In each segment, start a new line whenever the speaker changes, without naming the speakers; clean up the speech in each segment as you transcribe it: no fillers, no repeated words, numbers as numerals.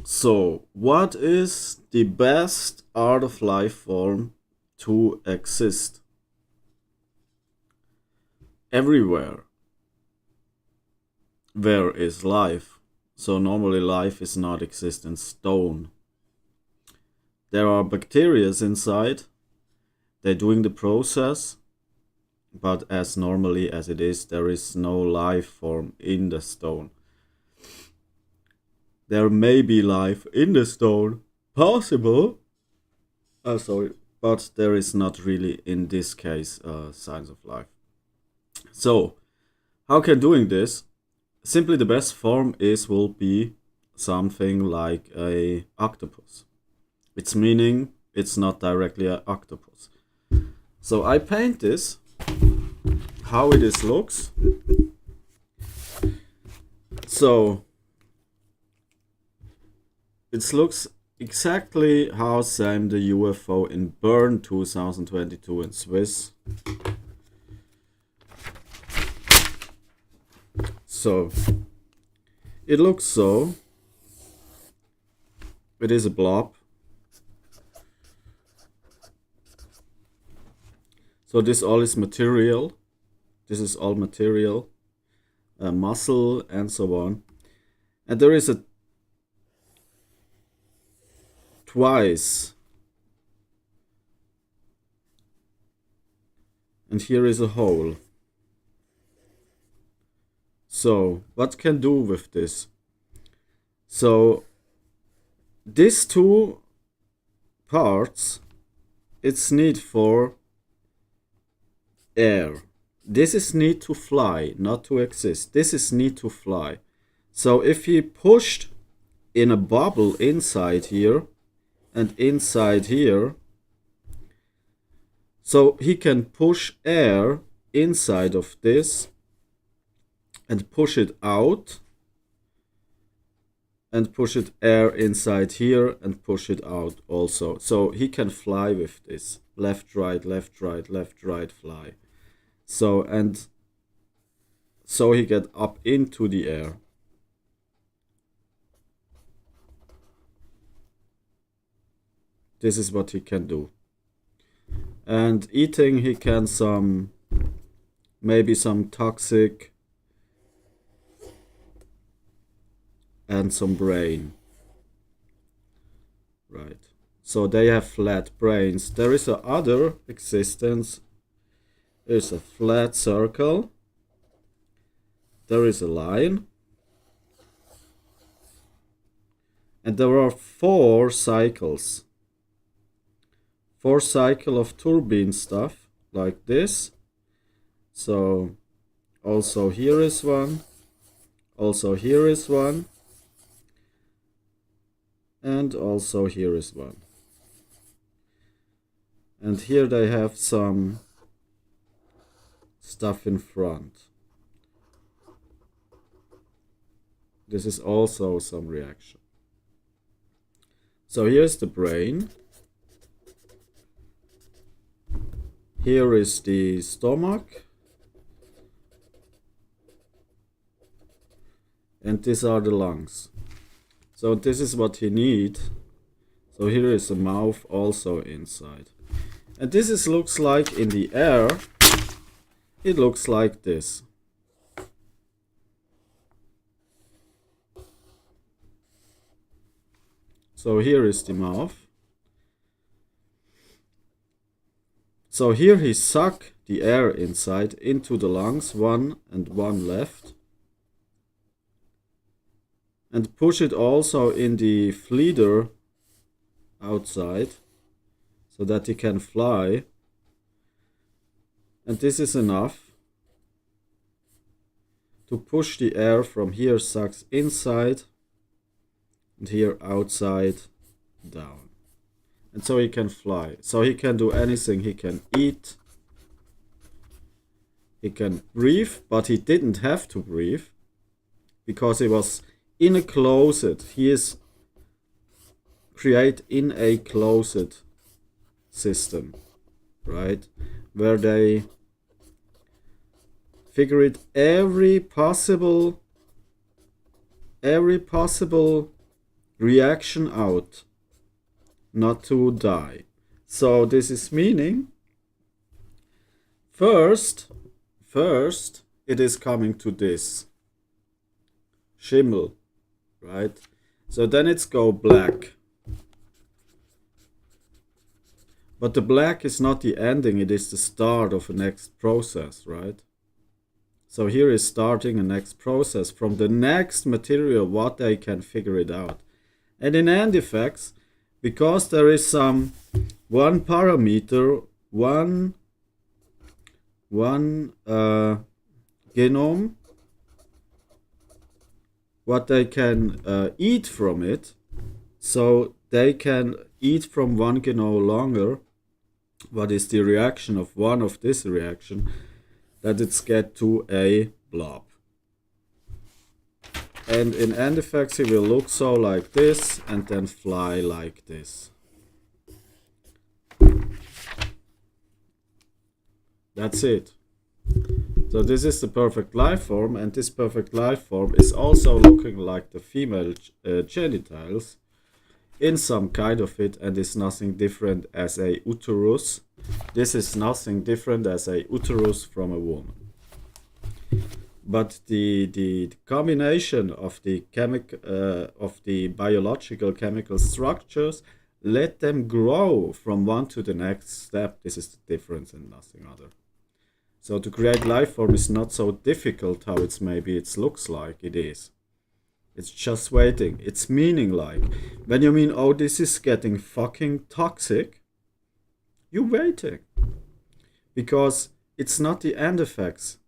So, what is the best art of life form to exist? Everywhere where is life. So, normally life is not exist in stone. There are bacteria inside, they're doing the process, but as normally as it is, there is no life form in the stone. There may be life in the stone, possible, sorry, but there is not really in this case signs of life. So, how can doing this? Simply the best form is will be something like a octopus. Its meaning it's not directly an octopus. So I paint this how it is looks. So it looks exactly how same the UFO in Bern 2022 in Swiss. So it looks so. It is a blob. So this all is material. This is all material, muscle and so on. And there is a twice. And here is a hole. So what can do with this? So these two parts, it's need for air. This is need to fly, not to exist. This is need to fly. So if he pushed in a bubble inside here and inside here, so he can push air inside of this and push it out and push it air inside here and push it out also. So he can fly with this. Left, right, left, right, left, right, fly. So and so he get up into the air. This is what he can do. And eating he can some maybe some toxic and some brain. Right. So they have flat brains. There is a other existence. There's a flat circle. There is a line. And there are four cycles. Four cycle of turbine stuff like this. So also here is one. Also here is one. And also here is one. And here they have some stuff in front. This is also some reaction. So here's the brain. Here is the stomach. And these are the lungs. So this is what he needs. So here is a mouth also inside. And this is looks like in the air. It looks like this. So here is the mouth. So here he suck the air inside into the lungs, one and one left. And push it also in the fleeder outside so that he can fly. And this is enough to push the air from here sucks inside and here outside down. And so he can fly. So he can do anything. He can eat. He can breathe, but he didn't have to breathe because he was in a closet. He is create in a closet system, right? Where they figure it every possible reaction out, not to die. So this is meaning first, it is coming to this Schimmel, right? So then it's go black. But the black is not the ending, it is the start of a next process, right? So here is starting a next process from the next material, what they can figure it out. And in end effects, because there is some one parameter, one genome, what they can eat from it, so they can eat from one genome longer. What is the reaction of one of this reaction? That it's get to a blob. And in end effects it will look so like this and then fly like this. That's it. So this is the perfect life form, and this perfect life form is also looking like the female genitals in some kind of it, and is nothing different as a uterus. This is nothing different as a uterus from a woman. But the combination of the biological chemical structures let them grow from one to the next step. This is the difference and nothing other. So to create life form is not so difficult how it's maybe it looks like it is. It's just waiting. It's meaning like. When you mean, oh, this is getting fucking toxic, you're waiting. Because it's not the end effects,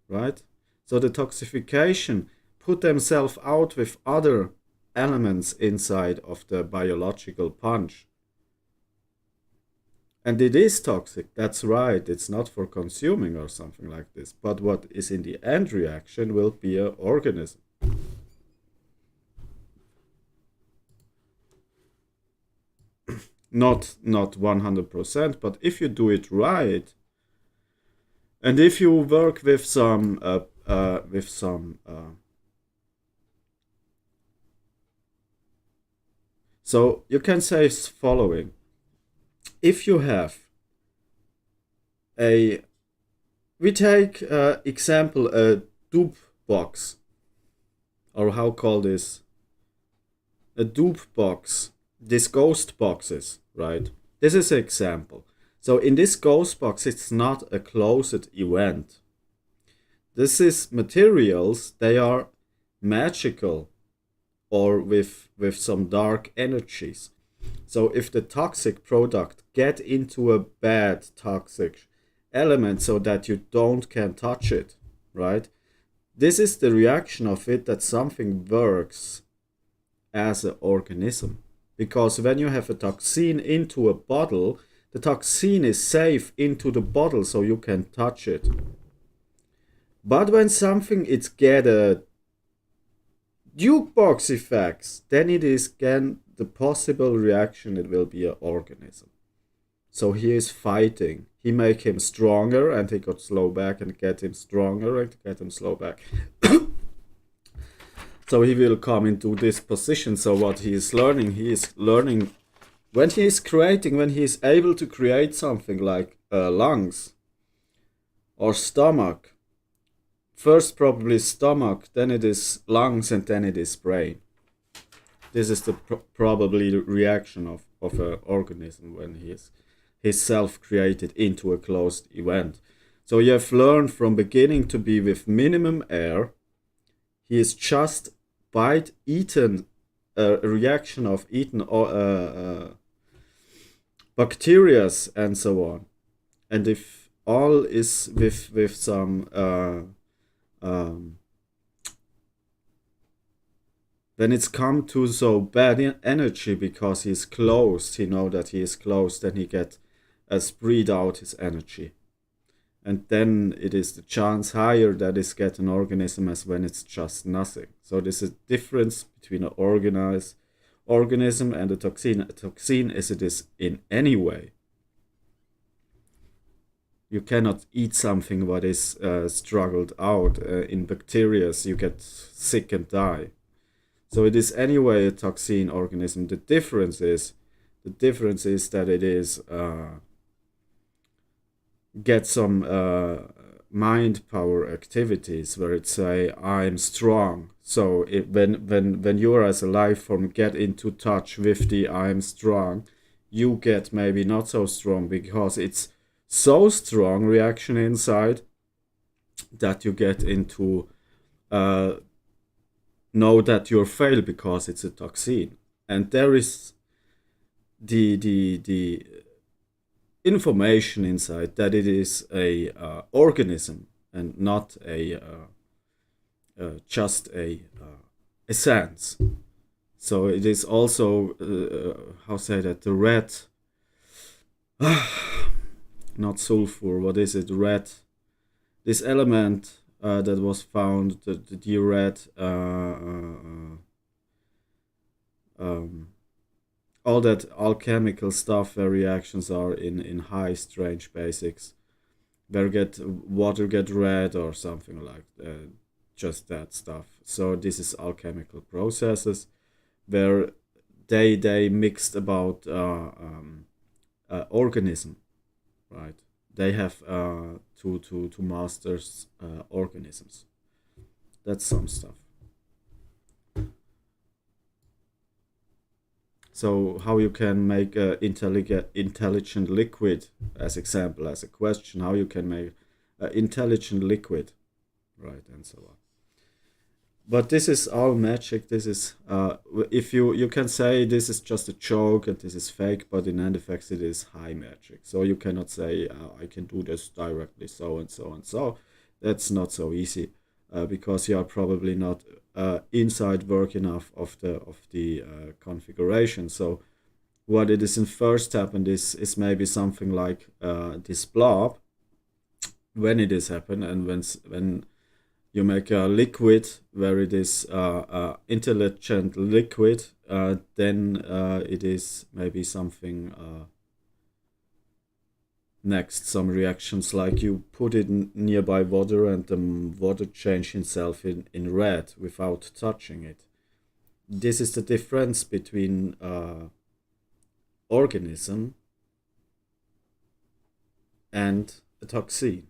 right? So the toxification put themselves out with other elements inside of the biological punch. And it is toxic, that's right. It's not for consuming or something like this. But what is in the end reaction will be an organism. Not 100%, but if you do it right, and if you work with some so you can say following. If you have we take example a dupe box, or how call this, a dupe box, these ghost boxes, right? This is an example. So in this ghost box, it's not a closed event. This is materials, they are magical or with some dark energies. So if the toxic product get into a bad toxic element so that you can touch it, right? This is the reaction of it, that something works as an organism. Because when you have a toxin into a bottle, the toxin is safe into the bottle so you can touch it. But when something it's get a jukebox effects, then it is again the possible reaction, it will be an organism. So he is fighting. He make him stronger and he got slow back and get him stronger and get him slow back. So he will come into this position. So what he is learning when he is creating, when he is able to create something like lungs or stomach. First probably stomach, then it is lungs, and then it is brain. This is the probably reaction of an organism when he is his self created into a closed event. So you have learned from beginning to be with minimum air. He is just eaten a reaction of eaten bacteria and so on. And if all is with some then it's come to so bad energy because he's closed. He know that he is closed, then he get spread out his energy. And then it is the chance higher that is get an organism as when it's just nothing. So there's a difference between an organized organism and a toxin. A toxin as it is in any way. You cannot eat something what is struggled out in bacteria, you get sick and die. So it is anyway a toxin organism. The difference is that it is get some mind power activities where it say I'm strong. So when you are as a life form get into touch with the I'm strong, you get maybe not so strong because it's so strong reaction inside that you get into uh, know that you're fail because it's a toxin. And there is the information inside that it is a organism and not a just a sense. So it is also how say that the red, not sulfur. What is it? Red. This element that was found, the red. All that alchemical stuff where reactions are in high strange basics where get water get red or something like just that stuff. So this is alchemical processes where they mixed about organism, right? They have to masters organisms. That's some stuff. So how you can make a intelligent liquid, as example, as a question, how you can make an intelligent liquid, right, and so on. But this is all magic. This is if you can say this is just a joke and this is fake, but in end effects it is high magic. So you cannot say I can do this directly, so and so and so. That's not so easy because you are probably not inside work enough of the configuration. So what it is in first happened is maybe something like this blob when it is happened and when you make a liquid where it is intelligent liquid, then it is maybe something next, some reactions like you put it nearby water and the water change itself in red without touching it. This is the difference between organism and a toxin.